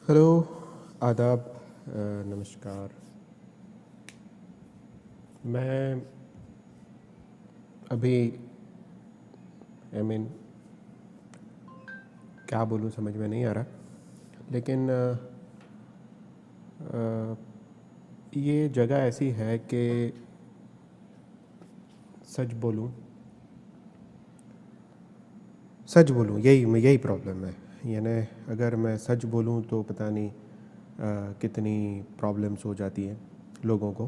Hello, आदाब, नमस्कार। मैं अभी आई मीन क्या बोलूँ समझ में नहीं आ रहा, लेकिन ये जगह ऐसी है कि सच बोलूँ यही प्रॉब्लम है। यानी अगर मैं सच बोलूँ तो पता नहीं कितनी प्रॉब्लम्स हो जाती हैं लोगों को,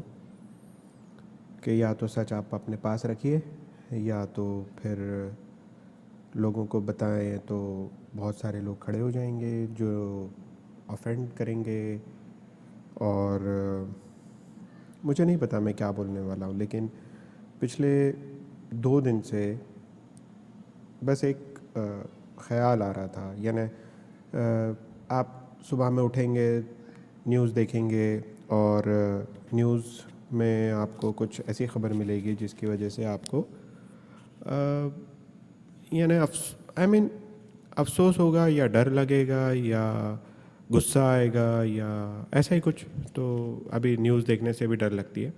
कि या तो सच आप अपने पास रखिए या तो फिर लोगों को बताएं तो बहुत सारे लोग खड़े हो जाएंगे जो ऑफेंड करेंगे। और मुझे नहीं पता मैं क्या बोलने वाला हूँ, लेकिन पिछले 2 दिन से बस एक ख़्याल आ रहा था। यानी आप सुबह में उठेंगे, न्यूज़ देखेंगे और न्यूज़ में आपको कुछ ऐसी ख़बर मिलेगी जिसकी वजह से आपको यानी आई मीन अफसोस होगा या डर लगेगा या गुस्सा आएगा या ऐसा ही कुछ। तो अभी न्यूज़ देखने से भी डर लगती है,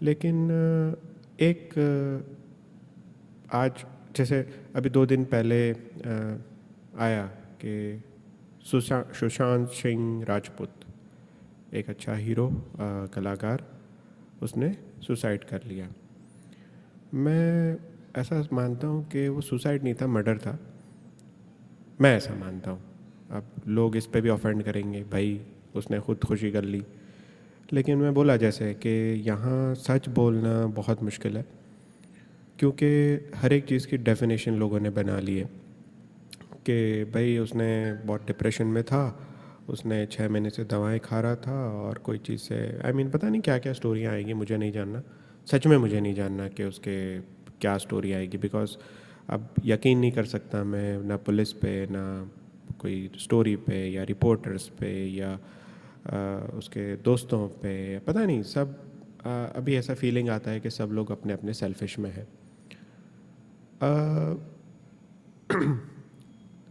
लेकिन एक आज जैसे अभी 2 दिन पहले आया कि सुशांत सिंह राजपूत, एक अच्छा हीरो कलाकार, उसने सुसाइड कर लिया। मैं ऐसा मानता हूँ कि वो सुसाइड नहीं था, मर्डर था। मैं ऐसा मानता हूँ। अब लोग इस पे भी ऑफेंड करेंगे, भाई उसने खुद खुशी कर ली। लेकिन मैं बोला जैसे कि यहाँ सच बोलना बहुत मुश्किल है, क्योंकि हर एक चीज़ की डेफिनेशन लोगों ने बना ली है कि भाई उसने बहुत डिप्रेशन में था, उसने 6 महीने से दवाएं खा रहा था और कोई चीज़ से पता नहीं क्या क्या स्टोरियाँ आएगी, मुझे नहीं जानना। सच में मुझे नहीं जानना कि उसके क्या स्टोरी आएगी, बिकॉज अब यकीन नहीं कर सकता मैं ना पुलिस पे, ना कोई स्टोरी पे या रिपोर्टर्स पे या उसके दोस्तों पे। पता नहीं सब अभी ऐसा फीलिंग आता है कि सब लोग अपने अपने सेल्फिश में है।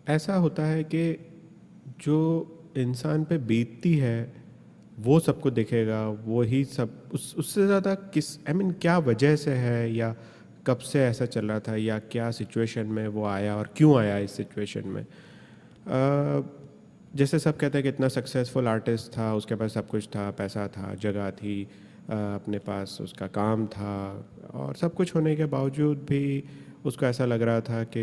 ऐसा होता है कि जो इंसान पे बीतती है वो सबको दिखेगा, वो ही सब उससे ज़्यादा किस क्या वजह से है या कब से ऐसा चल रहा था या क्या सिचुएशन में वो आया और क्यों आया इस सिचुएशन में। जैसे सब कहते हैं कि इतना सक्सेसफुल आर्टिस्ट था, उसके पास सब कुछ था, पैसा था, जगह थी, अपने पास उसका काम था, और सब कुछ होने के बावजूद भी उसको ऐसा लग रहा था कि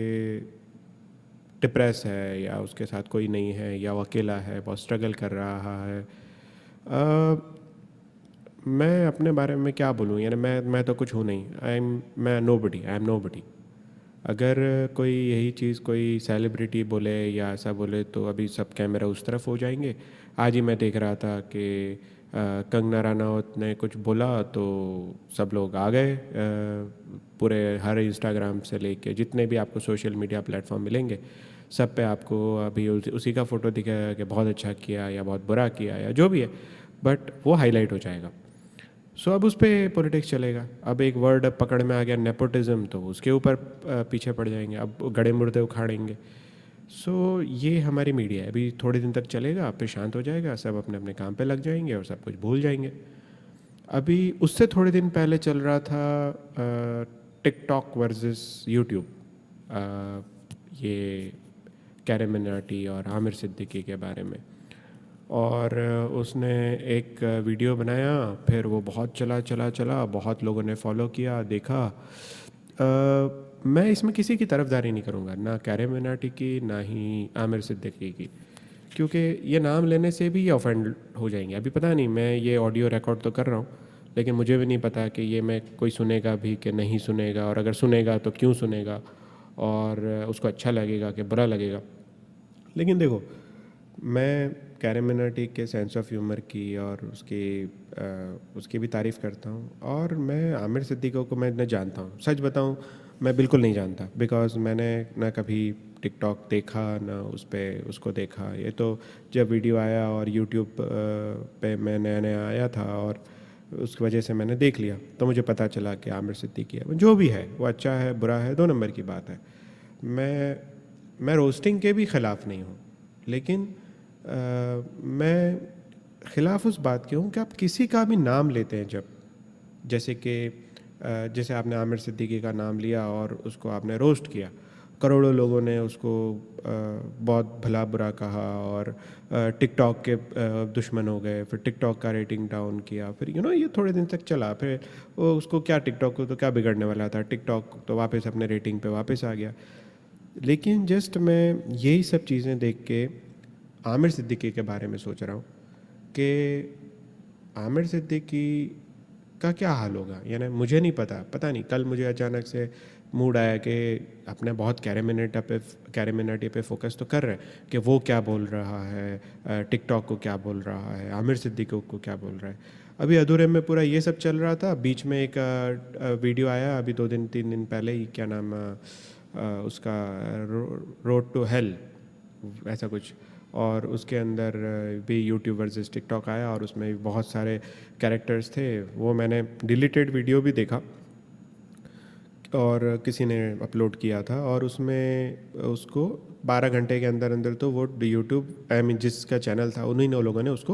डिप्रेस है या उसके साथ कोई नहीं है या वो अकेला है, बहुत स्ट्रगल कर रहा है। मैं अपने बारे में क्या बोलूँ, यानी मैं तो कुछ हूँ नहीं। मैं आई एम नो बडी। अगर कोई यही चीज़ कोई सेलिब्रिटी बोले या ऐसा बोले तो अभी सब कैमरा उस तरफ हो जाएंगे। आज ही मैं देख रहा था कि कंगना रनौत ने कुछ बोला तो सब लोग आ गए, पूरे हर इंस्टाग्राम से लेके जितने भी आपको सोशल मीडिया प्लेटफॉर्म मिलेंगे सब पे आपको अभी उसी का फ़ोटो दिखेगा कि बहुत अच्छा किया या बहुत बुरा किया या जो भी है, बट वो हाईलाइट हो जाएगा। सो अब उस पर पॉलिटिक्स चलेगा। अब एक वर्ड पकड़ में आ गया नेपोटिज्म, तो उसके ऊपर पीछे पड़ जाएंगे, अब गड़े मुर्दे उखाड़ेंगे। सो ये हमारी मीडिया है, अभी थोड़े दिन तक चलेगा, फिर शांत हो जाएगा, सब अपने अपने काम पे लग जाएंगे और सब कुछ भूल जाएंगे। अभी उससे थोड़े दिन पहले चल रहा था टिकटॉक वर्सेस यूट्यूब, ये कैरम मिनाटी और आमिर सिद्दीकी के बारे में। और उसने एक वीडियो बनाया, फिर वो बहुत चला चला चला, बहुत लोगों ने फॉलो किया, देखा। मैं इसमें किसी की तरफदारी नहीं करूँगा, ना कैरम मिनाटी की ना ही आमिर सिद्दीकी की, क्योंकि ये नाम लेने से भी ये ऑफेंड हो जाएंगे। अभी पता नहीं, मैं ये ऑडियो रिकॉर्ड तो कर रहा हूँ, लेकिन मुझे भी नहीं पता कि ये मैं कोई सुनेगा भी कि नहीं सुनेगा, और अगर सुनेगा तो क्यों सुनेगा, और उसको अच्छा लगेगा कि बुरा लगेगा। लेकिन देखो, मैं कैरम मिनाटी के सेंस ऑफ ह्यूमर की और उसकी भी तारीफ़ करता हूँ, और मैं आमिर सिद्दीकी को मैं जानता हूँ। सच बताऊँ, मैं बिल्कुल नहीं जानता, बिकॉज़ मैंने ना कभी टिकटॉक देखा ना उस पर उसको देखा। ये तो जब वीडियो आया और यूट्यूब पे मैं नया नया आया था और उसकी वजह से मैंने देख लिया, तो मुझे पता चला कि आमिर सिद्दीकी है। जो भी है वो अच्छा है बुरा है 2 नंबर की बात है। मैं रोस्टिंग के भी ख़िलाफ़ नहीं हूँ, लेकिन मैं ख़िलाफ़ उस बात के हूँ कि आप किसी का भी नाम लेते हैं जब, जैसे कि जैसे आपने आमिर सिद्दीकी का नाम लिया और उसको आपने रोस्ट किया, करोड़ों लोगों ने उसको बहुत भला बुरा कहा और टिकटॉक के दुश्मन हो गए, फिर टिकटॉक का रेटिंग डाउन किया, फिर ये थोड़े दिन तक चला, फिर वो उसको क्या, टिकटॉक को तो क्या बिगड़ने वाला था, टिकटॉक तो वापस अपने रेटिंग पे वापस आ गया। लेकिन जस्ट मैं यही सब चीज़ें देख के आमिर सिद्दीकी के बारे में सोच रहा हूँ कि आमिर सिद्दीकी का क्या हाल होगा। यानी मुझे नहीं पता नहीं, कल मुझे अचानक से मूड आया कि अपने बहुत कैरी पे फोकस तो कर रहे हैं कि वो क्या बोल रहा है, टिकटॉक को क्या बोल रहा है, आमिर सिद्दीकी को क्या बोल रहा है। अभी अधूरे में पूरा ये सब चल रहा था, बीच में एक वीडियो आया अभी 2 दिन 3 दिन पहले ही, क्या नाम उसका, रोड टू हेल ऐसा कुछ, और उसके अंदर भी यूट्यूब वर्सेस टिकटॉक आया और उसमें भी बहुत सारे कैरेक्टर्स थे। वो मैंने डिलीटेड वीडियो भी देखा और किसी ने अपलोड किया था, और उसमें उसको 12 घंटे के अंदर अंदर तो वो यूट्यूब जिसका चैनल था उन्हीं लोगों ने उसको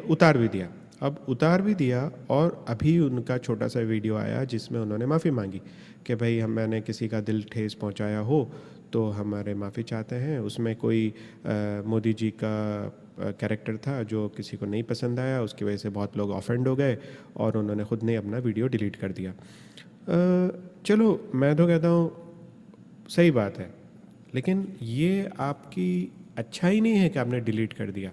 उतार भी दिया। अब उतार भी दिया और अभी उनका छोटा सा वीडियो आया जिसमें उन्होंने माफ़ी मांगी कि भाई मैंने किसी का दिल ठेस पहुंचाया हो तो हमारे माफ़ी चाहते हैं। उसमें कोई मोदी जी का कैरेक्टर था जो किसी को नहीं पसंद आया, उसकी वजह से बहुत लोग ऑफेंड हो गए और उन्होंने ख़ुद ने अपना वीडियो डिलीट कर दिया। चलो मैं तो कहता हूँ सही बात है, लेकिन ये आपकी अच्छा ही नहीं है कि आपने डिलीट कर दिया।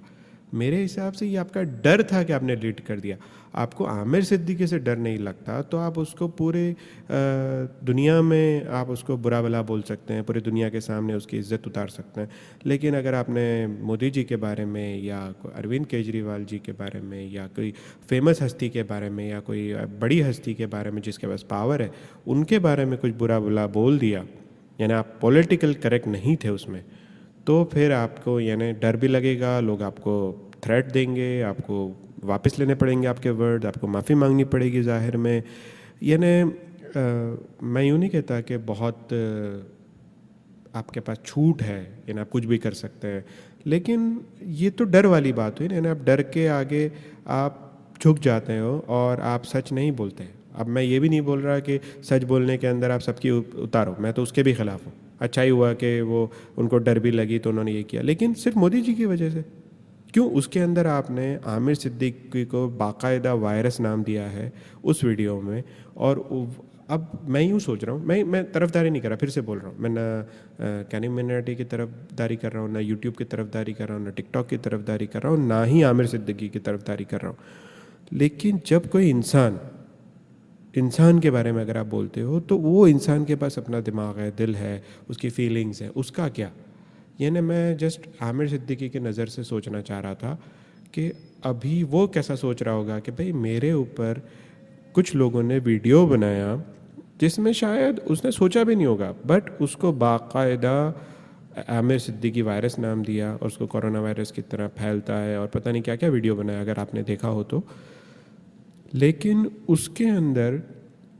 मेरे हिसाब से ये आपका डर था कि आपने डिलीट कर दिया। आपको आमिर सिद्दीकी से डर नहीं लगता तो आप उसको पूरे दुनिया में आप उसको बुरा भला बोल सकते हैं, पूरी दुनिया के सामने उसकी इज्जत उतार सकते हैं। लेकिन अगर आपने मोदी जी के बारे में या अरविंद केजरीवाल जी के बारे में या कोई फेमस हस्ती के बारे में या कोई बड़ी हस्ती के बारे में जिसके पास पावर है उनके बारे में कुछ बुरा भला बोल दिया, यानी आप पॉलिटिकल करेक्ट नहीं थे उसमें, तो फिर आपको यानी डर भी लगेगा, लोग आपको थ्रेट देंगे, आपको वापस लेने पड़ेंगे आपके वर्ड, आपको माफ़ी मांगनी पड़ेगी ज़ाहिर में। यानी मैं यूँ नहीं कहता कि बहुत आपके पास छूट है, यानी आप कुछ भी कर सकते हैं, लेकिन ये तो डर वाली बात हुई ना, यानी आप डर के आगे आप झुक जाते हो और आप सच नहीं बोलते। अब मैं ये भी नहीं बोल रहा कि सच बोलने के अंदर आप सबकी उतारो, मैं तो उसके भी ख़िलाफ़ हूँ। अच्छा ही हुआ कि वो उनको डर भी लगी तो उन्होंने ये किया, लेकिन सिर्फ मोदी जी की वजह से क्यों? उसके अंदर आपने आमिर सिद्दीकी को बाकायदा वायरस नाम दिया है उस वीडियो में। और अब मैं यूँ सोच रहा हूँ, मैं तरफदारी नहीं कर रहा, फिर से बोल रहा हूँ, मैं ना कैनी मिनाटी की तरफदारी कर रहा हूँ, ना यूट्यूब की तरफदारी कर रहा हूँ, ना टिकटॉक की तरफदारी कर रहा हूँ, ना ही आमिर सिद्दीकी की तरफदारी कर रहा हूँ। लेकिन जब कोई इंसान के बारे में अगर आप बोलते हो तो वो इंसान के पास अपना दिमाग है, दिल है, उसकी फीलिंग्स हैं, उसका क्या? यानी मैं जस्ट आमिर सिद्दीकी की नज़र से सोचना चाह रहा था कि अभी वो कैसा सोच रहा होगा कि भाई मेरे ऊपर कुछ लोगों ने वीडियो बनाया जिसमें शायद उसने सोचा भी नहीं होगा, बट उसको बाकायदा आमिर सिद्दीकी वायरस नाम दिया और उसको कोरोना वायरस की तरह फैलता है और पता नहीं क्या क्या वीडियो बनाया अगर आपने देखा हो तो। लेकिन उसके अंदर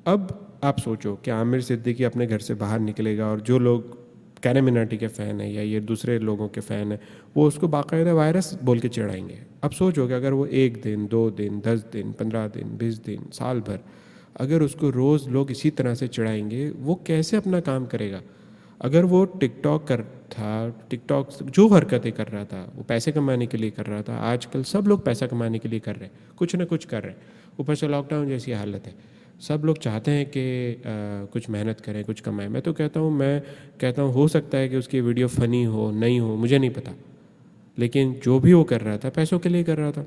अब आप सोचो कि आमिर सिद्दीकी अपने घर से बाहर निकलेगा और जो लोग कैनी मिनाटी के फ़ैन है या ये दूसरे लोगों के फ़ैन है वो उसको बाकायदा वायरस बोल के चिढ़ाएंगे। अब सोचो कि अगर वो 1 दिन 2 दिन 10 दिन 15 दिन 20 दिन साल भर अगर उसको रोज़ लोग इसी तरह से चिढ़ाएंगे, वो कैसे अपना काम करेगा? अगर वो टिकटॉक जो हरकतें कर रहा था वो पैसे कमाने के लिए कर रहा था। आजकल सब लोग पैसा कमाने के लिए कर रहे हैं, कुछ ना कुछ कर रहे हैं। ऊपर से लॉकडाउन जैसी हालत है, सब लोग चाहते हैं कि कुछ मेहनत करें, कुछ कमाएं। मैं कहता हूँ हो सकता है कि उसकी वीडियो फ़नी हो, नहीं हो, मुझे नहीं पता, लेकिन जो भी वो कर रहा था पैसों के लिए कर रहा था,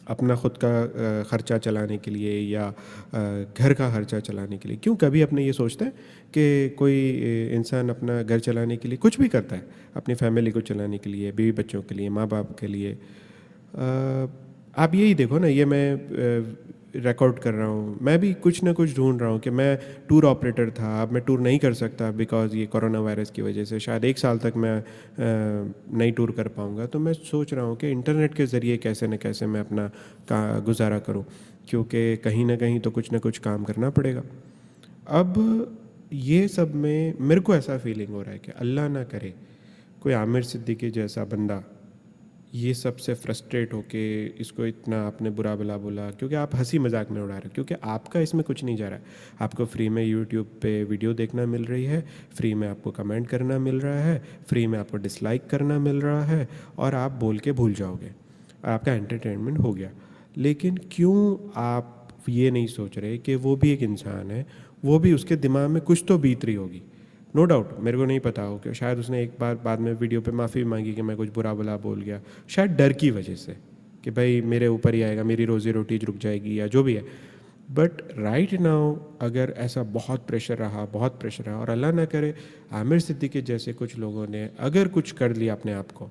अपना ख़ुद का ख़र्चा चलाने के लिए या घर का ख़र्चा चलाने के लिए। क्यों कभी अपने ये सोचते हैं कि कोई इंसान अपना घर चलाने के लिए कुछ भी करता है, अपनी फैमिली को चलाने के लिए, बीवी बच्चों के लिए, माँ बाप के लिए। आप यही देखो ना, ये मैं रिकॉर्ड कर रहा हूँ, मैं भी कुछ ना कुछ ढूंढ रहा हूँ कि मैं टूर ऑपरेटर था, अब मैं टूर नहीं कर सकता बिकॉज़ ये कोरोना वायरस की वजह से शायद 1 साल तक मैं नहीं टूर कर पाऊँगा। तो मैं सोच रहा हूँ कि इंटरनेट के ज़रिए कैसे न कैसे मैं अपना गुजारा करूँ, क्योंकि कहीं ना कहीं तो कुछ ना कुछ काम करना पड़ेगा। अब ये सब में मेरे को ऐसा फीलिंग हो रहा है कि अल्लाह ना करे कोई आमिर सिद्दीकी जैसा बंदा ये सबसे फ्रस्ट्रेट होके इसको इतना आपने बुरा भला बोला, क्योंकि आप हंसी मजाक में उड़ा रहे हो, क्योंकि आपका इसमें कुछ नहीं जा रहा है। आपको फ्री में यूट्यूब पे वीडियो देखना मिल रही है, फ्री में आपको कमेंट करना मिल रहा है, फ्री में आपको डिसलाइक करना मिल रहा है, और आप बोल के भूल जाओगे, आपका एंटरटेनमेंट हो गया। लेकिन क्यों आप ये नहीं सोच रहे कि वो भी एक इंसान है, वो भी, उसके दिमाग में कुछ तो बीत रही होगी। नो डाउट, मेरे को नहीं पता हो कि शायद उसने एक बार बाद में वीडियो पे माफ़ी मांगी कि मैं कुछ बुरा भला बोल गया, शायद डर की वजह से कि भाई मेरे ऊपर ही आएगा, मेरी रोज़ी रोटी रुक जाएगी या जो भी है। बट राइट नाउ अगर ऐसा बहुत प्रेशर रहा, बहुत प्रेशर रहा, और अल्लाह ना करे आमिर सिद्दीकी जैसे कुछ लोगों ने अगर कुछ कर लिया अपने आप को,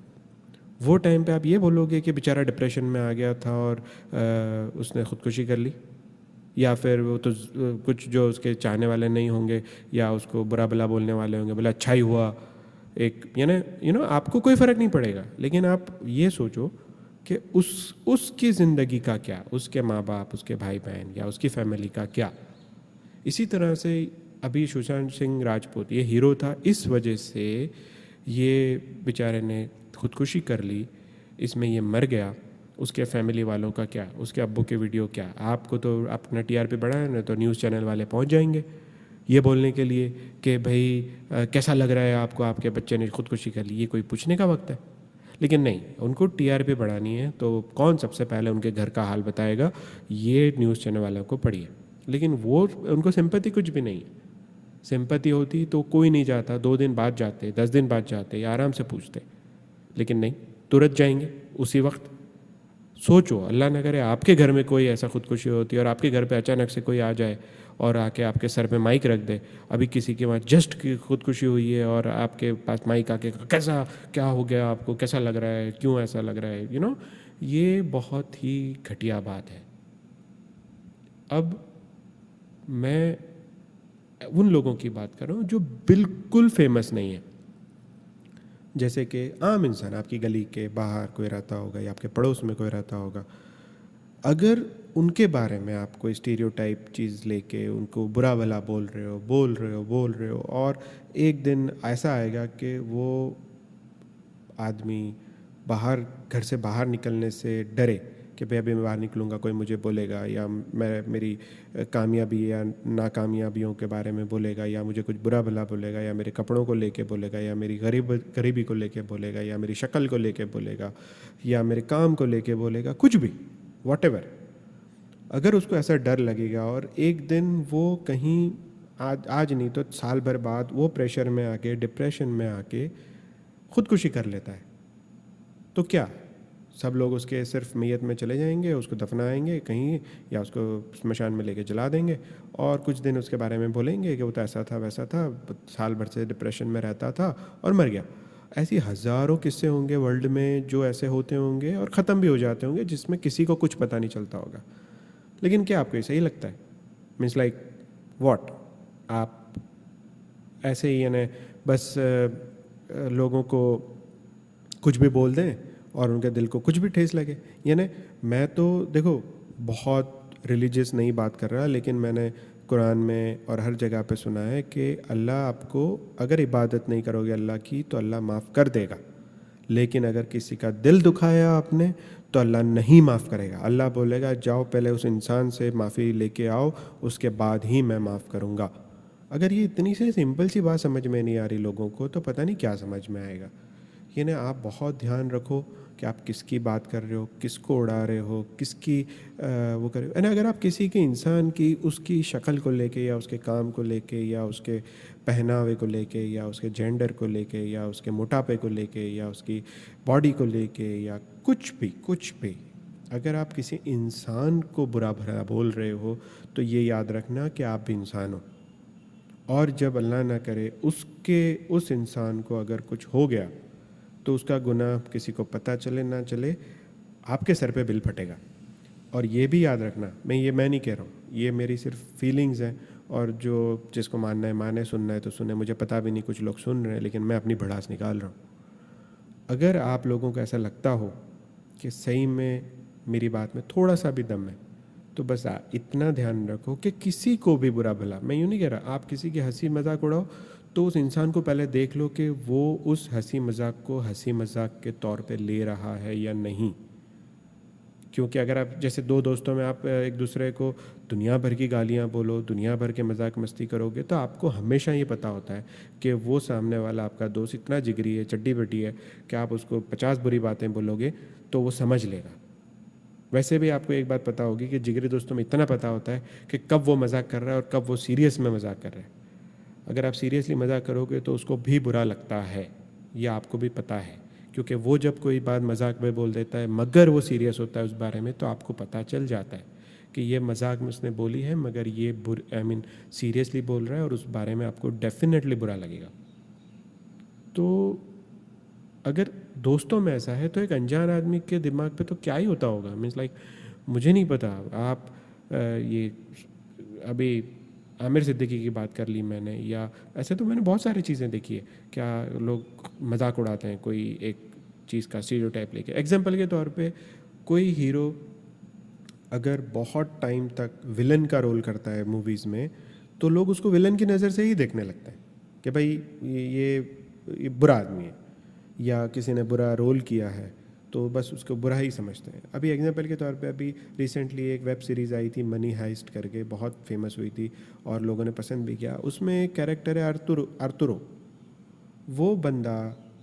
वो टाइम पे आप ये बोलोगे कि बेचारा डिप्रेशन में आ गया था और उसने ख़ुदकुशी कर ली, या फिर वो तो कुछ जो उसके चाहने वाले नहीं होंगे या उसको बुरा भला बोलने वाले होंगे, बोले अच्छा ही हुआ एक, यानी आपको कोई फ़र्क नहीं पड़ेगा। लेकिन आप ये सोचो कि उसकी ज़िंदगी का क्या, उसके माँ बाप, उसके भाई बहन या उसकी फैमिली का क्या। इसी तरह से अभी सुशांत सिंह राजपूत ये हीरो था, इस वजह से ये बेचारे ने खुदकुशी कर ली, इसमें ये मर गया। उसके फैमिली वालों का क्या, उसके अब्बू के वीडियो क्या, आपको तो अपना टीआरपी बढ़ाया ना, तो न्यूज़ चैनल वाले पहुंच जाएंगे ये बोलने के लिए कि भाई कैसा लग रहा है आपको, आपके बच्चे ने खुदकुशी कर ली। ये कोई पूछने का वक्त है? लेकिन नहीं, उनको टीआरपी बढ़ानी है तो कौन सबसे पहले उनके घर का हाल बताएगा, ये न्यूज़ चैनल वालों को पढ़िए। लेकिन वो, उनको सिंपैथी कुछ भी नहीं है। सिंपैथी होती तो कोई नहीं जाता, 2 दिन बाद जाते, 10 दिन बाद जाते या आराम से पूछते। लेकिन नहीं, तुरंत जाएंगे उसी वक्त। सोचो, अल्लाह ना करे आपके घर में कोई ऐसा खुदकुशी होती है और आपके घर पे अचानक से कोई आ जाए और आके आपके सर पे माइक रख दे। अभी किसी के वहाँ जस्ट की खुदकुशी हुई है और आपके पास माइक आके, कैसा, क्या हो गया आपको, कैसा लग रहा है, क्यों ऐसा लग रहा है, ये बहुत ही घटिया बात है। अब मैं उन लोगों की बात कर रहा हूँ जो बिल्कुल फेमस नहीं है, जैसे कि आम इंसान, आपकी गली के बाहर कोई रहता होगा या आपके पड़ोस में कोई रहता होगा। अगर उनके बारे में आप कोई स्टीरियोटाइप चीज़ लेके उनको बुरा भला बोल रहे हो, और एक दिन ऐसा आएगा कि वो आदमी घर से बाहर निकलने से डरे कि भाई अभी मैं बाहर निकलूँगा कोई मुझे बोलेगा, या मेरी कामयाबी या नाकामयाबियों के बारे में बोलेगा, या मुझे कुछ बुरा भला बोलेगा, या मेरे कपड़ों को लेके बोलेगा, या मेरी गरीबी को लेके बोलेगा, या मेरी शक्ल को लेके बोलेगा, या मेरे काम को लेके बोलेगा, कुछ भी, वॉटेवर। अगर उसको ऐसा डर लगेगा और एक दिन वो कहीं आज नहीं तो साल भर बाद वो प्रेशर में आके, डिप्रेशन में आके खुदकुशी कर लेता है, तो क्या सब लोग उसके सिर्फ मैयत में चले जाएंगे, उसको दफनाएंगे कहीं, या उसको स्मशान में लेके जला देंगे, और कुछ दिन उसके बारे में बोलेंगे कि वो तो ऐसा था वैसा था, साल भर से डिप्रेशन में रहता था और मर गया। ऐसी हज़ारों किस्से होंगे वर्ल्ड में जो ऐसे होते होंगे और ख़त्म भी हो जाते होंगे, जिसमें किसी को कुछ पता नहीं चलता होगा। लेकिन क्या आपको सही लगता है? मीन्स लाइक व्हाट, आप ऐसे ही यानी बस लोगों को कुछ भी बोल दें और उनके दिल को कुछ भी ठेस लगे? यानी मैं तो देखो बहुत रिलीजियस नहीं बात कर रहा, लेकिन मैंने कुरान में और हर जगह पे सुना है कि अल्लाह आपको, अगर इबादत नहीं करोगे अल्लाह की तो अल्लाह माफ़ कर देगा, लेकिन अगर किसी का दिल दुखाया आपने तो अल्लाह नहीं माफ़ करेगा। अल्लाह बोलेगा जाओ पहले उस इंसान से माफ़ी लेके आओ, उसके बाद ही मैं माफ़ करूँगा। अगर ये इतनी सी सिंपल सी बात समझ में नहीं आ रही लोगों को, तो पता नहीं क्या समझ में आएगा। ये ना, आप बहुत ध्यान रखो कि आप किसकी बात कर रहे हो, किसको उड़ा रहे हो, किसकी वो कर रहे हो। अगर आप किसी के इंसान की, उसकी शक्ल को लेके, या उसके काम को लेके, या उसके पहनावे को लेके, या उसके जेंडर को लेके, या उसके मोटापे को लेके, या उसकी बॉडी को लेके, या कुछ भी अगर आप किसी इंसान को बुरा भला बोल रहे हो, तो ये याद रखना कि आप भी इंसान हो। और जब अल्लाह ना करे उस इंसान को अगर कुछ हो गया, तो उसका गुनाह किसी को पता चले ना चले, आपके सर पे बिल फटेगा। और ये भी याद रखना, मैं नहीं कह रहा हूँ, ये मेरी सिर्फ फीलिंग्स हैं, और जो जिसको मानना है माने, सुनना है तो सुने, मुझे पता भी नहीं कुछ लोग सुन रहे हैं, लेकिन मैं अपनी भड़ास निकाल रहा हूँ। अगर आप लोगों को ऐसा लगता हो कि सही में मेरी बात में थोड़ा सा भी दम है, तो बस इतना ध्यान रखो कि किसी को भी बुरा भला, मैं यूँ नहीं कह रहा आप किसी की हंसी मजाक उड़ाओ तो उस इंसान को पहले देख लो कि वो उस हंसी मजाक को हंसी मजाक के तौर पे ले रहा है या नहीं। क्योंकि अगर आप जैसे दो दोस्तों में आप एक दूसरे को दुनिया भर की गालियाँ बोलो, दुनिया भर के मजाक मस्ती करोगे, तो आपको हमेशा ये पता होता है कि वो सामने वाला आपका दोस्त इतना जिगरी है, चड्डी बड्डी है कि आप उसको 50 बुरी बातें बोलोगे तो वो समझ लेगा। वैसे भी आपको एक बात पता होगी कि जिगरी दोस्तों में इतना पता होता है कि कब वो मजाक कर रहा है और कब वो सीरियस में मजाक कर रहा है। अगर आप सीरियसली मजाक करोगे तो उसको भी बुरा लगता है, यह आपको भी पता है, क्योंकि वो जब कोई बात मजाक में बोल देता है मगर वो सीरियस होता है उस बारे में, तो आपको पता चल जाता है कि ये मजाक में उसने बोली है मगर ये सीरियसली बोल रहा है और उस बारे में आपको डेफिनेटली बुरा लगेगा। तो अगर दोस्तों में ऐसा है तो एक अनजान आदमी के दिमाग पे तो क्या ही होता होगा। मीन्स लाइक मुझे नहीं पता। आप ये अभी आमिर सिद्दीकी की बात कर ली मैंने, या ऐसे तो मैंने बहुत सारी चीज़ें देखी है क्या लोग मजाक उड़ाते हैं कोई एक चीज़ का स्टीरियोटाइप लेके। एग्जांपल के तौर पे कोई हीरो अगर बहुत टाइम तक विलन का रोल करता है मूवीज़ में, तो लोग उसको विलन की नज़र से ही देखने लगते हैं कि भाई ये बुरा आदमी है, या किसी ने बुरा रोल किया है तो बस उसको बुरा ही समझते हैं। अभी एग्जांपल के तौर पे अभी रिसेंटली एक वेब सीरीज़ आई थी मनी हाइस्ट करके, बहुत फेमस हुई थी और लोगों ने पसंद भी किया। उसमें एक कैरेक्टर है आर्तुरो। वो बंदा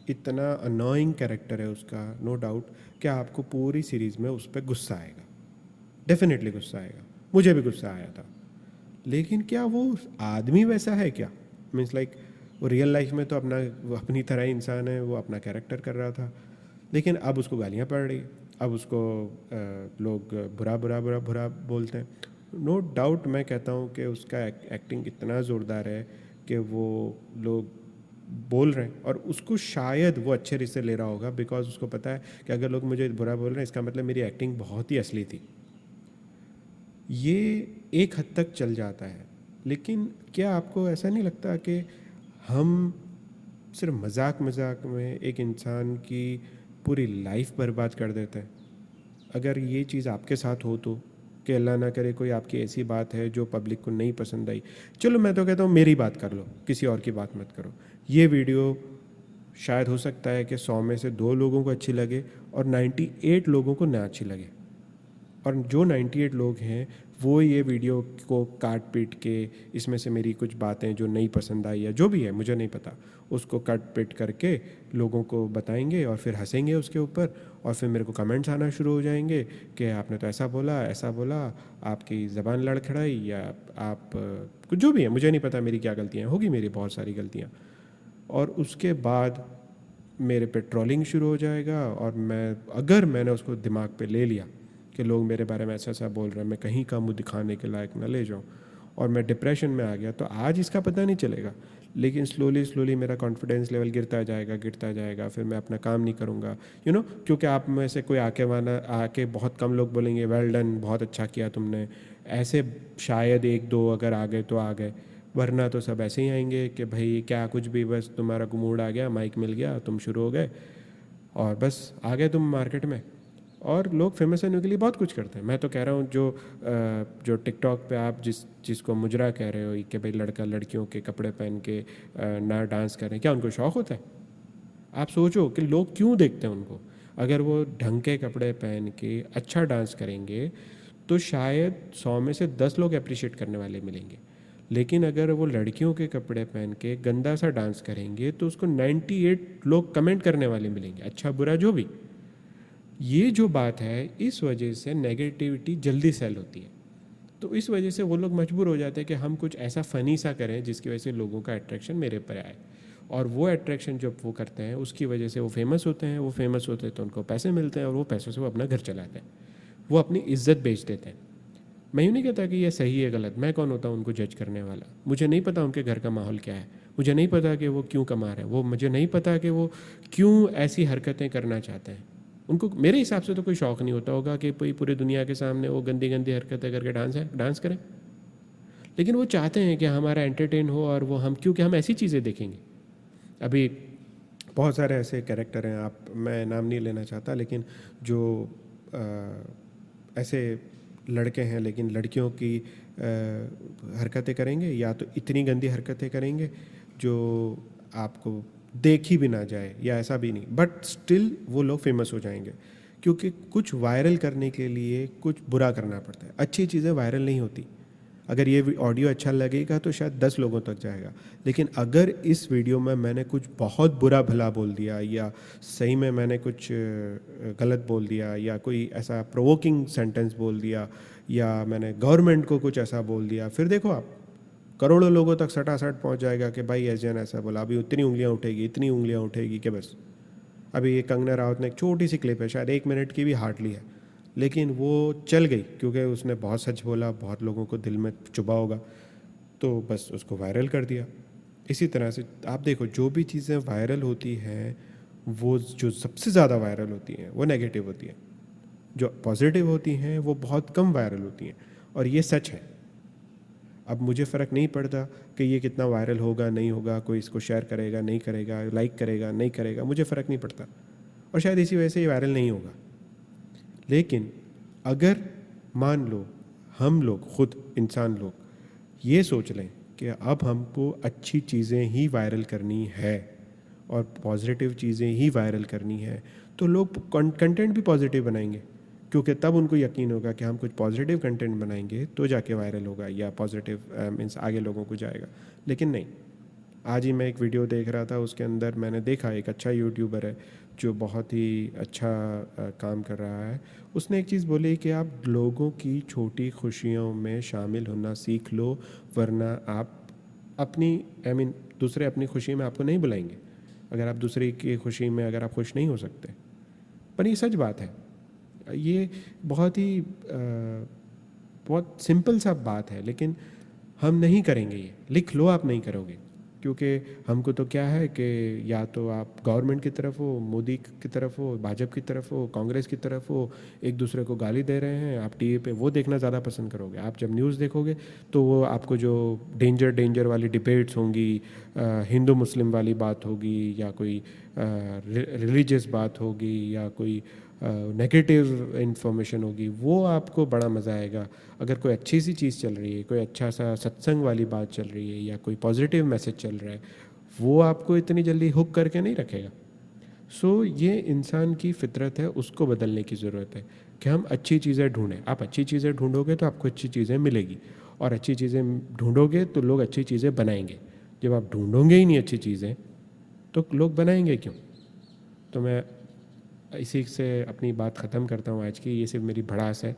इतना अनोइंग कैरेक्टर है उसका, नो डाउट, कि आपको पूरी सीरीज़ में उस पर गुस्सा आएगा, डेफिनेटली गुस्सा आएगा। मुझे भी गुस्सा आया था। लेकिन क्या वो आदमी वैसा है क्या? मीन्स लाइक वो रियल लाइफ में तो वो अपनी तरह ही इंसान है, वो अपना कैरेक्टर कर रहा था, लेकिन अब उसको गालियाँ पड़ रही, अब उसको लोग बुरा बुरा बुरा बुरा बोलते हैं। नो डाउट मैं कहता हूँ कि उसका एक्टिंग इतना ज़ोरदार है कि वो लोग बोल रहे हैं और उसको शायद वो अच्छे रिश्ते ले रहा होगा, बिकॉज उसको पता है कि अगर लोग मुझे बुरा बोल रहे हैं इसका मतलब मेरी एक्टिंग बहुत ही असली थी। ये एक हद तक चल जाता है, लेकिन क्या आपको ऐसा नहीं लगता कि हम सिर्फ मजाक मजाक में एक इंसान की पूरी लाइफ बर्बाद कर देते हैं? अगर ये चीज़ आपके साथ हो तो, कि अल्लाह ना करे कोई आपकी ऐसी बात है जो पब्लिक को नहीं पसंद आई, चलो मैं तो कहता हूँ मेरी बात कर लो, किसी और की बात मत करो। ये वीडियो शायद हो सकता है कि 100 में से 2 लोगों को अच्छी लगे और 98 लोगों को ना अच्छी लगे, और जो 98 लोग हैं वो ये वीडियो को काट पीट के इसमें से मेरी कुछ बातें जो नहीं पसंद आई या जो भी है मुझे नहीं पता, उसको कट पीट करके लोगों को बताएंगे और फिर हंसेंगे उसके ऊपर, और फिर मेरे को कमेंट्स आना शुरू हो जाएंगे कि आपने तो ऐसा बोला, आपकी ज़बान लड़खड़ाई, या आप कुछ जो भी है, मुझे नहीं पता मेरी क्या गलतियाँ होगी, मेरी बहुत सारी गलतियाँ। और उसके बाद मेरे पे ट्रोलिंग शुरू हो जाएगा, और अगर मैंने उसको दिमाग पे ले लिया कि लोग मेरे बारे में ऐसा ऐसा बोल रहे हैं, मैं कहीं का मुँह दिखाने के लायक ना ले जाऊँ, और मैं डिप्रेशन में आ गया, तो आज इसका पता नहीं चलेगा, लेकिन स्लोली स्लोली मेरा कॉन्फिडेंस लेवल गिरता जाएगा, फिर मैं अपना काम नहीं करूँगा, क्योंकि आप में से कोई आके बहुत कम लोग बोलेंगे वेल डन, बहुत अच्छा किया तुमने, ऐसे शायद एक दो अगर आ गए तो आ गए, वरना तो सब ऐसे ही आएंगे कि भाई क्या कुछ भी, बस तुम्हारा मूड आ गया, माइक मिल गया, तुम शुरू हो गए और बस आ गए तुम मार्केट में। और लोग फेमस होने के लिए बहुत कुछ करते हैं। मैं तो कह रहा हूँ जो टिकटॉक पे आप जिस चीज़ को मुजरा कह रहे हो कि भाई लड़का लड़कियों के कपड़े पहन के ना डांस करें, क्या उनको शौक़ होता है? आप सोचो कि लोग क्यों देखते हैं उनको। अगर वो ढंग के कपड़े पहन के अच्छा डांस करेंगे तो शायद 100 में से 10 लोग अप्रिशिएट करने वाले मिलेंगे, लेकिन अगर वो लड़कियों के कपड़े पहन के गंदा सा डांस करेंगे तो उसको 98 लोग कमेंट करने वाले मिलेंगे, अच्छा बुरा जो भी। ये जो बात है, इस वजह से नेगेटिविटी जल्दी सेल होती है। तो इस वजह से वो लोग मजबूर हो जाते हैं कि हम कुछ ऐसा फ़नी सा करें जिसकी वजह से लोगों का अट्रैक्शन मेरे पर आए, और वो अट्रैक्शन जब वो करते हैं उसकी वजह से वो फेमस होते हैं, वो फेमस होते हैं तो उनको पैसे मिलते हैं, और वो पैसों से वो अपना घर चलाते हैं, वो अपनी इज्जत बेच देते हैं। मैं यूँ नहीं कहता कि ये सही है गलत, मैं कौन होता हूँ उनको जज करने वाला। मुझे नहीं पता उनके घर का माहौल क्या है, मुझे नहीं पता कि वो क्यों कमा रहे हैं, मुझे नहीं पता कि वो क्यों ऐसी हरकतें करना चाहते हैं। उनको मेरे हिसाब से तो कोई शौक़ नहीं होता होगा कि पूरी दुनिया के सामने वो गंदी गंदी हरकतें करके डांस करें, लेकिन वो चाहते हैं कि हमारा एंटरटेन हो, और वो क्योंकि हम ऐसी चीज़ें देखेंगे। अभी बहुत सारे ऐसे कैरेक्टर हैं, मैं नाम नहीं लेना चाहता, लेकिन जो ऐसे लड़के हैं लेकिन लड़कियों की हरकतें करेंगे, या तो इतनी गंदी हरकतें करेंगे जो आपको देखी भी ना जाए या ऐसा भी नहीं, बट स्टिल वो लोग फेमस हो जाएंगे, क्योंकि कुछ वायरल करने के लिए कुछ बुरा करना पड़ता है। अच्छी चीज़ें वायरल नहीं होती। अगर ये ऑडियो अच्छा लगेगा तो शायद 10 लोगों तक जाएगा, लेकिन अगर इस वीडियो में मैंने कुछ बहुत बुरा भला बोल दिया या सही में मैंने कुछ गलत बोल दिया या कोई ऐसा प्रोवोकिंग सेंटेंस बोल दिया या मैंने गवर्नमेंट को कुछ ऐसा बोल दिया, फिर देखो आप करोड़ों लोगों तक सटासट पहुंच जाएगा कि भाई एसजन ऐसा बोला, अभी उतनी उंगलियां उठेगी, इतनी उंगलियां उठेगी कि बस। अभी ये कंगना राउत ने एक छोटी सी क्लिप है, शायद 1 मिनट की भी हार्डली है, लेकिन वो चल गई क्योंकि उसने बहुत सच बोला, बहुत लोगों को दिल में चुभा होगा, तो बस उसको वायरल कर दिया। इसी तरह से आप देखो, जो भी चीज़ें वायरल होती हैं वो जो सबसे ज़्यादा वायरल होती हैं वो नेगेटिव होती हैं, जो पॉजिटिव होती हैं वो बहुत कम वायरल होती हैं, और ये सच है। अब मुझे फ़र्क नहीं पड़ता कि ये कितना वायरल होगा नहीं होगा, कोई इसको शेयर करेगा नहीं करेगा, लाइक करेगा नहीं करेगा, मुझे फ़र्क नहीं पड़ता, और शायद इसी वजह से ये वायरल नहीं होगा। लेकिन अगर मान लो हम लोग खुद इंसान लोग ये सोच लें कि अब हमको अच्छी चीज़ें ही वायरल करनी है और पॉजिटिव चीज़ें ही वायरल करनी है, तो लोग कंटेंट भी पॉजिटिव बनाएंगे, क्योंकि तब उनको यकीन होगा कि हम कुछ पॉजिटिव कंटेंट बनाएंगे तो जाके वायरल होगा या पॉजिटिव मीन्स आगे लोगों को जाएगा। लेकिन नहीं, आज ही मैं एक वीडियो देख रहा था, उसके अंदर मैंने देखा एक अच्छा यूट्यूबर है जो बहुत ही अच्छा काम कर रहा है। उसने एक चीज़ बोली कि आप लोगों की छोटी खुशियों में शामिल होना सीख लो, वरना आप अपनी दूसरे अपनी खुशी में आपको नहीं बुलाएंगे। अगर आप दूसरे की खुशी में अगर आप खुश नहीं हो सकते, पर ये सच बात है। ये बहुत ही बहुत सिंपल सा बात है, लेकिन हम नहीं करेंगे। ये लिख लो, आप नहीं करोगे, क्योंकि हमको तो क्या है कि या तो आप गवर्नमेंट की तरफ हो, मोदी की तरफ हो, भाजपा की तरफ हो, कांग्रेस की तरफ हो, एक दूसरे को गाली दे रहे हैं, आप टीवी पे वो देखना ज़्यादा पसंद करोगे। आप जब न्यूज़ देखोगे तो वो आपको जो डेंजर वाली डिबेट्स होंगी, हिंदू मुस्लिम वाली बात होगी, या कोई रिलीजियस बात होगी, या कोई नेगेटिव इन्फॉर्मेशन होगी, वो आपको बड़ा मज़ा आएगा। अगर कोई अच्छी सी चीज़ चल रही है, कोई अच्छा सा सत्संग वाली बात चल रही है, या कोई पॉजिटिव मैसेज चल रहा है, वो आपको इतनी जल्दी हुक करके नहीं रखेगा। सो ये इंसान की फितरत है, उसको बदलने की ज़रूरत है कि हम अच्छी चीज़ें ढूंढें। आप अच्छी चीज़ें ढूंढोगे तो आपको अच्छी चीज़ें मिलेगी, और अच्छी चीज़ें ढूंढोगे तो लोग अच्छी चीज़ें बनाएंगे। जब आप ढूंढोगे ही नहीं अच्छी चीज़ें तो लोग बनाएंगे क्यों? तो मैं इसी से अपनी बात ख़त्म करता हूँ आज की। ये सिर्फ मेरी भड़ास है,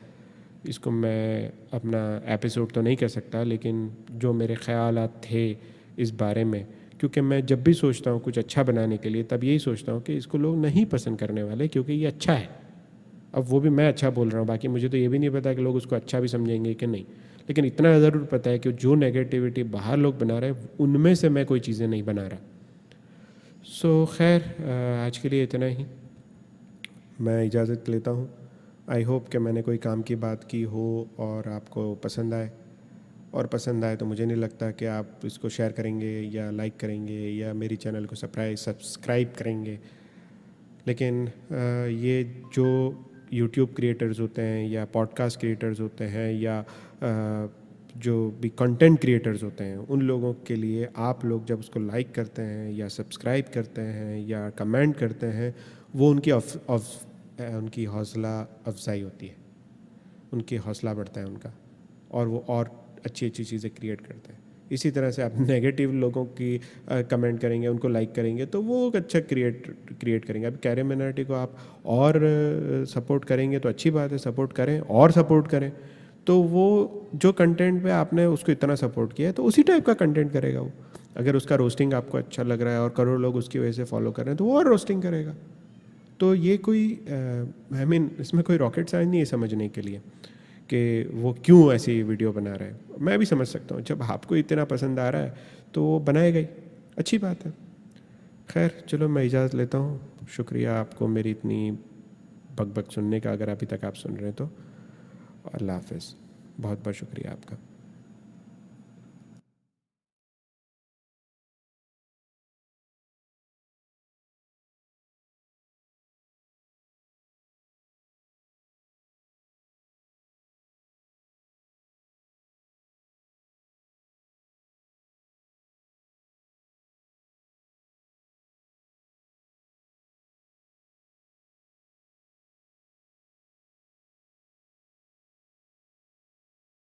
इसको मैं अपना एपिसोड तो नहीं कह सकता, लेकिन जो मेरे ख़यालात थे इस बारे में, क्योंकि मैं जब भी सोचता हूँ कुछ अच्छा बनाने के लिए, तब यही सोचता हूँ कि इसको लोग नहीं पसंद करने वाले, क्योंकि ये अच्छा है। अब वो भी मैं अच्छा बोल रहा हूँ, बाकी मुझे तो ये भी नहीं पता कि लोग उसको अच्छा भी समझेंगे कि नहीं, लेकिन इतना ज़रूर पता है कि जो नेगेटिविटी बाहर लोग बना रहे हैं उनमें से मैं कोई चीज़ें नहीं बना रहा। सो खैर, आज के लिए इतना ही, मैं इजाज़त लेता हूँ। आई होप कि मैंने कोई काम की बात की हो और आपको पसंद आए, और पसंद आए तो मुझे नहीं लगता कि आप इसको शेयर करेंगे या लाइक करेंगे या मेरी चैनल को सब्सक्राइब करेंगे। लेकिन ये जो यूट्यूब क्रिएटर्स होते हैं या पॉडकास्ट क्रिएटर्स होते हैं या जो भी कंटेंट क्रिएटर्स होते हैं, उन लोगों के लिए आप लोग जब उसको लाइक करते हैं या सब्सक्राइब करते हैं या कमेंट करते हैं, वो उनकी हौसला अफजाई होती है, उनकी हौसला बढ़ता है उनका, और वो और अच्छी अच्छी चीज़ें क्रिएट करते हैं। इसी तरह से आप नेगेटिव लोगों की कमेंट करेंगे, उनको लाइक करेंगे, तो वो अच्छा क्रिएट करेंगे। अभी कैरी मिनाटी को आप और सपोर्ट करेंगे तो अच्छी बात है, सपोर्ट करें और सपोर्ट करें, तो वो जो कंटेंट पे आपने उसको इतना सपोर्ट किया है तो उसी टाइप का कंटेंट करेगा वो। अगर उसका रोस्टिंग आपको अच्छा लग रहा है और करोड़ लोग उसकी वजह से फॉलो कर रहे हैं, तो वो और रोस्टिंग करेगा। तो ये कोई इसमें कोई रॉकेट साइंस नहीं है समझने के लिए कि वो क्यों ऐसी वीडियो बना रहा है। मैं भी समझ सकता हूँ, जब आपको इतना पसंद आ रहा है तो वो बनाएगा ही, अच्छी बात है। खैर चलो, मैं इजाज़त लेता हूँ। शुक्रिया आपको मेरी इतनी बकबक सुनने का, अगर अभी तक आप सुन रहे हैं तो। अल्लाह हाफ़िज़, बहुत बहुत शुक्रिया आपका।